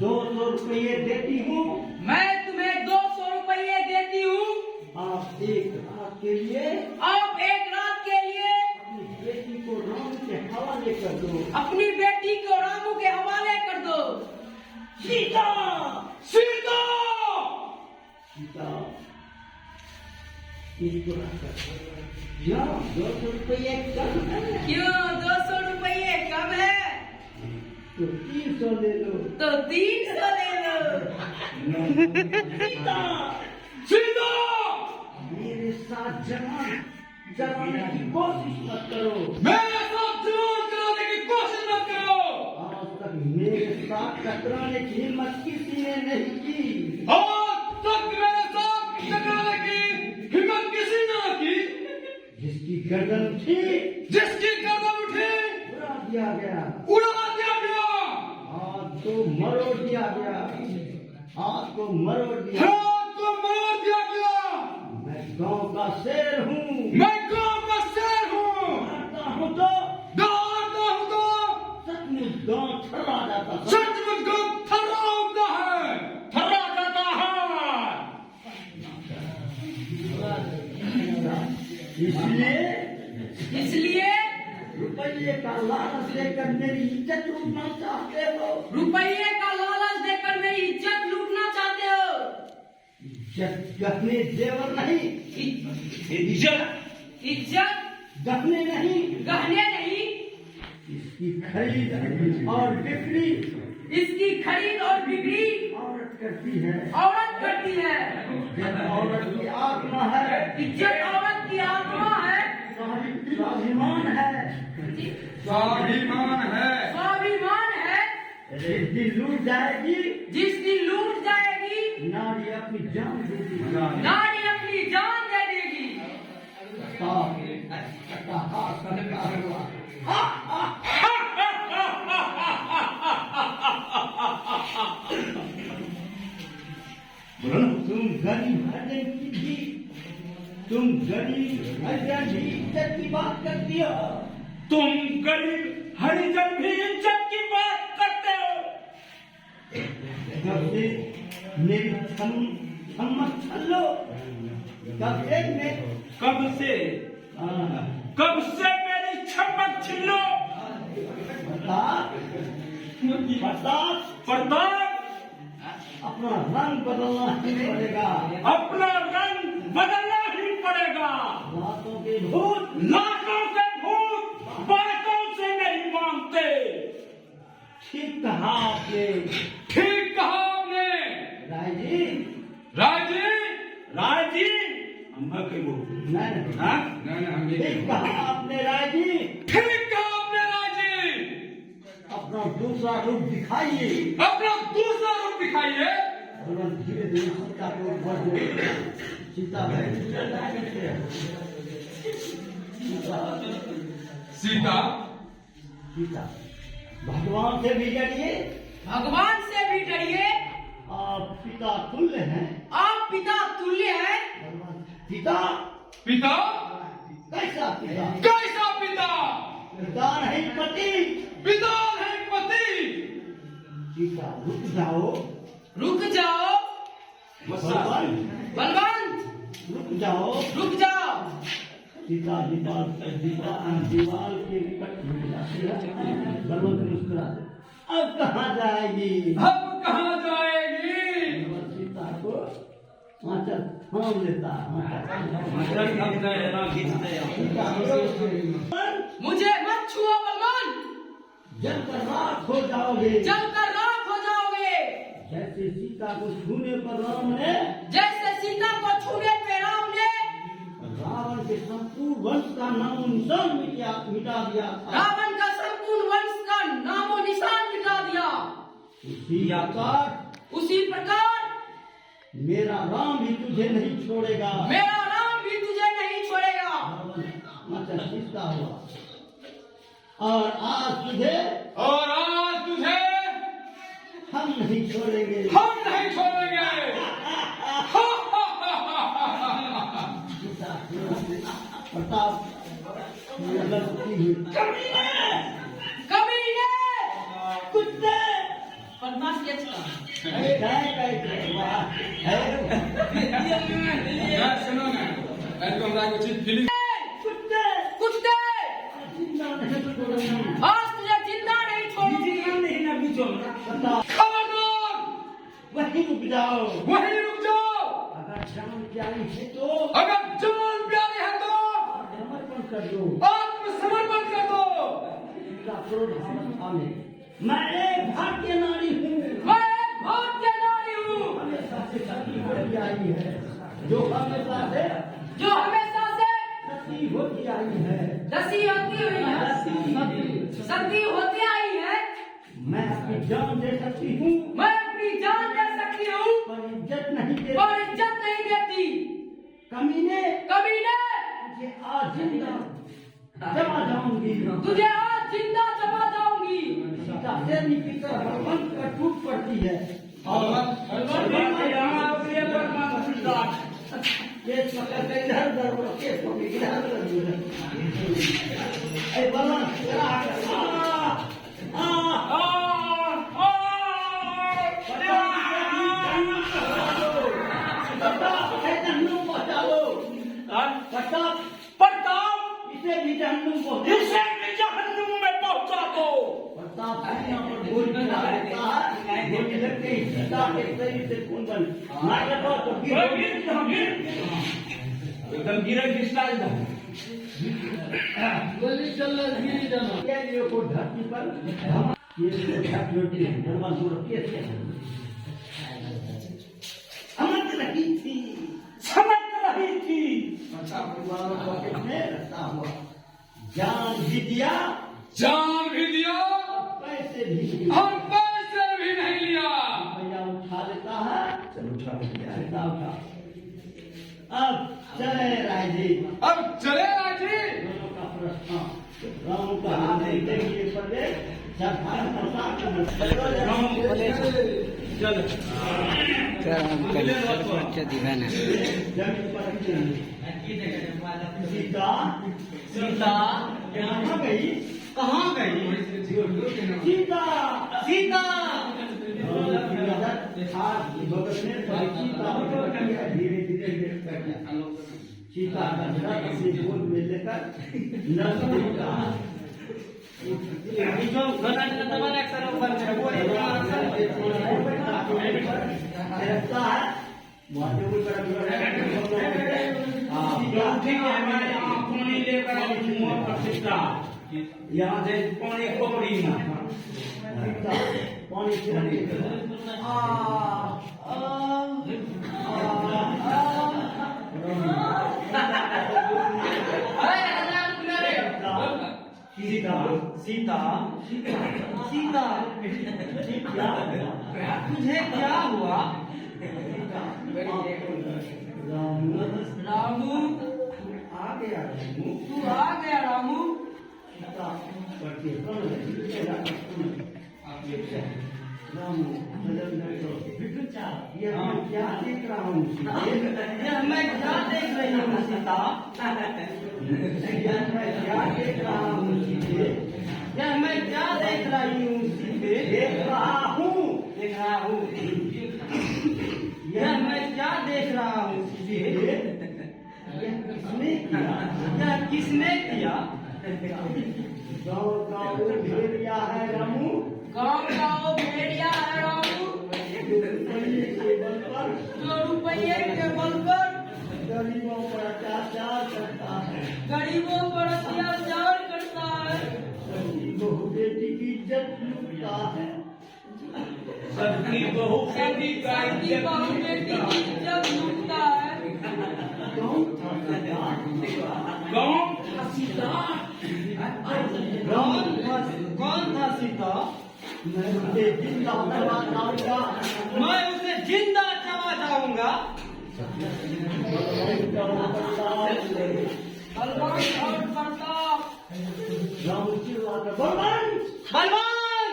200 रुपये देती हूँ। मैं तुम्हें 200 रुपये देती हूँ। आप एक रात के लिए अपनी बेटी को राम के हवाले कर दो। अपनी बेटी को रामू के हवाले कर दो। सीता सीता सीता इसको क्या 200 रुपये कम है? क्यों 200 रुपये कम है? तो 300 ले लो। तो 300 ले लो। सीता सीता मेरे साथ जमाने की कोशिश मत करो। मेरे साथ जुनून कराने की कोशिश मत करो। आज तक मेरे साथ टकराने की हिम्मत किसी ने नहीं की। आज तक मेरे साथ टकराने की हिम्मत किसी ने न की। जिसकी गर्दन उठी जिसकी गर्दन उठी उड़ा दिया गया। उड़ा दिया गया। हाथ को मरोड़ दिया गया। हाथ को मरोड़ दिया। हाथ को मरोड़ दिया गया। मैं गांव का शेर हूँ। मैं गांव का शेर हूँ। मारता हूँ तो दौड़ता हूँ तो सचमुच गांव थर्रा जाता था। सचमुच गांव थर्रा उठता है, थर्रा जाता है। इसलिए रुपये का लालच लेकर मेरी इज्जत लूटना चाहते हो। रुपये का लालच देकर मेरी इज्जत लूटना चाहते हो। इज्जत गहने जेवर नहीं। इज्जत गहने नहीं। गहने नहीं, इसकी खरीद और बिक्री इसकी खरीद और बिक्री औरत करती है। औरत करती है। इज्जत औरत की आत्मा है। इज्जत औरत की आत्मा है। स्वाभिमान है। स्वाभिमान है। स्वाभिमान है। जिस दिन लूट जाएगी जिस दिन लूट जाएगी नारी अपनी जान देगी। नारी अपनी जान दे देगी। तुम गरीब हरिजन की भी इज्जत की बात करती हो। तुम गरीब हरिजन भी इज्जत की बात करते हो। कब से मेरी सम्मत छल लो। कब से मेरी छमक छिल्लो। प्रताप अपना रंग बदलना ही पड़ेगा। अपना रंग बदलना ही पड़ेगा। लातों के भूत लाखों के भूत बातों से नहीं मांगते। ठीक कहा आपने। ठीक कहा आपने। राय जी अम्मा के वो ठीक कहा आपने राय जी। ठीक कहा आपने राजी। अपना दूसरा रूप दिखाइए। अपना दूसरा रूप दिखाइए। धीरे धीरे सीता को बढ़ो। सीता सीता सीता भगवान से भी डरिए। भगवान से भी डरिए। आप पिता तुल्य हैं। आप पिता तुल्य हैं। पिता पिता कैसा पिता? कैसा पिता? पिता नहीं पति। पिता है पति। सीता रुक जाओ। रुक जाओ बलवंत बलवंत, रुक जाओ। रुक जाओ। सीता दीवार के निकट बलवंत मुस्कुराते। अब कहाँ जाएगी? अब कहाँ जाएगी? सीता को आंचल थाम लेता। मुझे मत छुओ बलवंत। जलकर राख हो जाओगे। जलकर राख हो जाओगे। जैसे सीता को छूने पर राम ने जैसे सीता को छूने पे राम ने रावण के संपूर्ण वंश का नामो निशान मिटा दिया था। रावण का संपूर्ण वंश का नामो निशान मिटा दिया। उसी प्रकार मेरा राम भी तुझे नहीं छोड़ेगा। मेरा राम भी तुझे नहीं छोड़ेगा। मतलब सीता हुआ। और आज तुझे हम नहीं छोड़ेंगे। हम नहीं छोड़ेंगे। प्रताप कमीने, कुत्ते बदमाश कैसे का अरे काय वाह यार सुनो ना मैं तो हमरा कुछ फीलिंग कुत्ते कुत्ते जिंदा नहीं छोड़ना आज तुझे जिंदा नहीं छोड़ूंगी नहीं ना बीचो बताओ खबरदार वहीं रुक जाओ वहीं रुक जाओ अगर जान प्यारी है तो अगर जान प्यारी है तो समर्पण कर दो आत्मसमर्पण कर दो इनका क्रोध थामे मैं एक भाग्य नारी हूँ मैं एक भाग्य नारी हूँ हमेशा से सती होती आई है जो हमेशा से सती होती आई है रसी होती हुई है सती होती आई है मैं अपनी जान दे सकती हूँ मैं अपनी जान दे सकती हूँ पर इज्जत नहीं दे और इज्जत नहीं देती कमीने कमीने तुझे आज जिंदा जमा जाऊंगी तुझे आज जिंदा चबा जाऊंगी सीता से निकलकर भगवान का टूट पड़ती है केस पकड़ के इधर उधर बोलो केस पकड़ के इधर उधर बोलो ए बलवान इसे भी जहन्नुम में पहुंचा दो प्रताप दुनिया पर बोल रहा है बोलने लगते ही सीता के शरीर से खून बन नाटक तो एकदम गिरे घिसटा एकदम गोली चल गिरी जाना क्या ये को धरती पर ये धरती धर्मा दूर कैसे समझ रही थी अच्छा परिवारों को कितने रखता हुआ जान भी दिया पैसे भी दिए हम पैसे भी नहीं लिया भैया उठा लेता है चलो उठा लेता उठा अब चले राय जी अब चले राजी दोनों का प्रश्न राम का हाथ देंगे पड़े सीता सीता कहाँ गई सीता सीता धीरे धीरे सीता का अपने गोद में लेकर यहाँ से पानी खोपड़ी पानी सीता सीता सीता तुझे क्या हुआ रामू आ गया तू आ गया रामू ये मैं क्या देख रहा हूँ यह मैं क्या देख रही हूँ सीता क्या देख रहा हूँ सीधे यह मैं क्या देख रही हूँ सीधे देख रहा हूँ यह मैं क्या देख रहा हूँ सीधे किसने किया यह किसने किया गाँव गाँव भेड़िया है रामू गाँव गाँव भेड़िया है रामू जो रुपये के बल पर गरीबों पर अत्याचार करता है गरीबों पर अत्याचार करता है बहू बेटी की इज्जत लूटता है सबकी बहू सबकी बहू बेटी की इज्जत लूटता है गाँव कौन था सीता मैं उसे जिंदा करवा चाहूंगा मैं उसे जिंदा चबा जाऊंगा बलवान और प्रताप रामू चिल्लाकर बलवान बलवान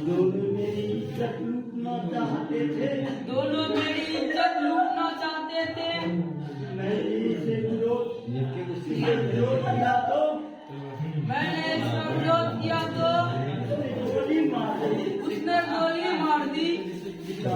दोनों मेरी इज्जत लूटना चाहते थे दोनों मेरी इज्जत लूटना चाहते थे मैंने इसे विरोध किया तो मैंने इसका विरोध किया तो गोली मार तू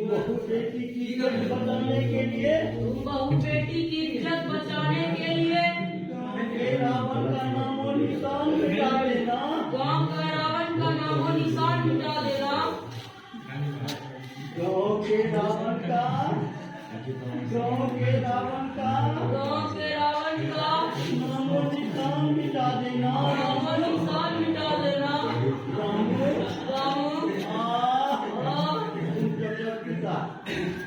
बहु बेटी की इज्जत बचाने के लिए बहू बेटी की इज्जत बचाने के लिए रावण का नामो निशान मिटा देना। गांव का रावण का नामो निशान मिटा देना। गाँव के रावण का गांव के रावण का नामो निशान मिटा देना। नामो निशान मिटा देना। रामू पिता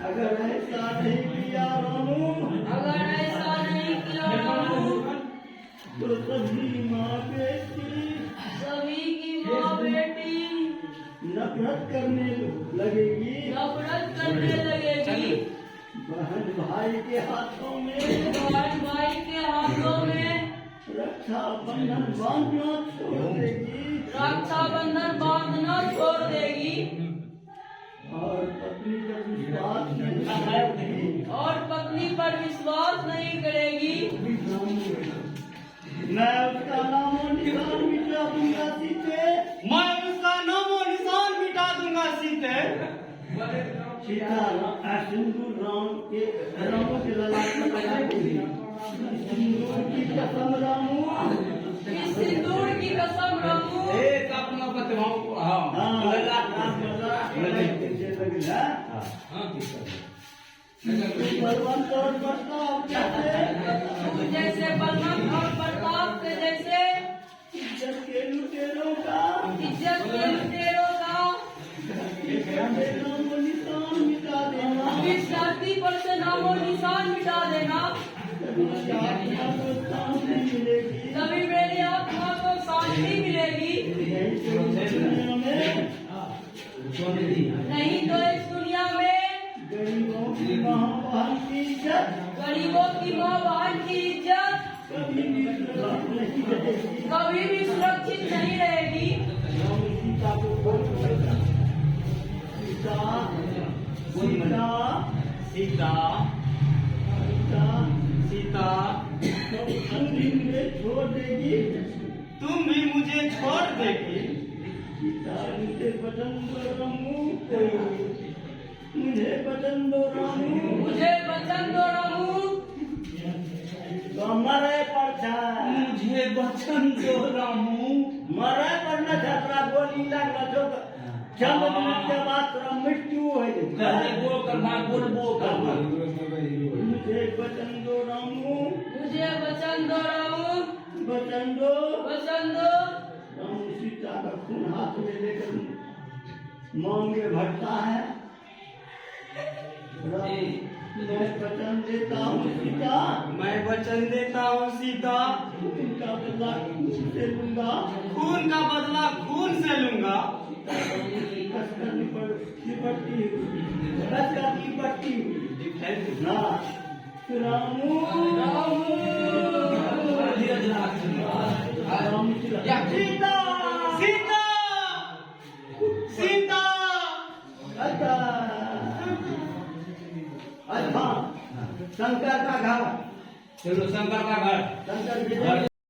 अगर ऐसा नहीं किया रामू अगर ऐसा नहीं किया रामू तो सभी माँ बेटी सभी की माँ बेटी नफरत करने लगेगी। नफरत करने लगेगी। बहन भाई के हाथों में बहन भाई के हाथों में रक्षा बंधन बांधना छोड़ देगी रक्षाबंधन बांधना छोड़ देगी और पत्नी पर विश्वास नहीं करेगी। और पत्नी पर विश्वास नहीं करेगी। मैं उसका नामो निशान मिटा दूंगा सीते। मैं उसका नामो निशान मिटा दूंगा सीते। सीता सिंदूर रामू के ललाट में लगा देगी। सिंदूर की कसम रामू इस सिंदूर की कसम रामू अपना बतवाओ को बलवंत और प्रताप जैसे बलवंत और प्रताप के जैसे इज्जत के लुटेरों का इज्जत के लुटेरों का नामो निशान मिटा देना। इस धरती पर से नामो निशान मिटा देना। तभी मेरी आत्मा को शांति मिलेगी। नहीं तो इस दुनिया में गरीबों की माँ बहन की इज्जत गरीबों की माँ बहन की इज्जत कभी भी सुरक्षित नहीं रहेगी। कभी भी सुरक्षित नहीं रहेगी। सीता को सीता सीता तुम भी मुझे छोड़ देगी। तुम भी मुझे छोड़ देगी। सीता मुझे वचन दो रामू मुझे वचन दो रामू मुझे वचन दो रामू तो मरे पर जाए मुझे वचन दो रामू। मरे पर न झगड़ा गोली लगना जो चंद मिनट के बाद तेरा मृत्यु हो मुझे वचन दो रामू मुझे वचन दो रामू वचन दो। वचन दो। रामू सीता का खून हाथ में लेकर मांगे भरता है। मैं वचन देता हूँ सीता मैं वचन देता हूँ सीता खून का बदला खून से लूंगा। खून का बदला खून से लूंगा। कसकर निपटती ना रामू रामू सीता सीता सीता अच्छा अच्छा शंकर का घर चलो शंकर का घर शंकर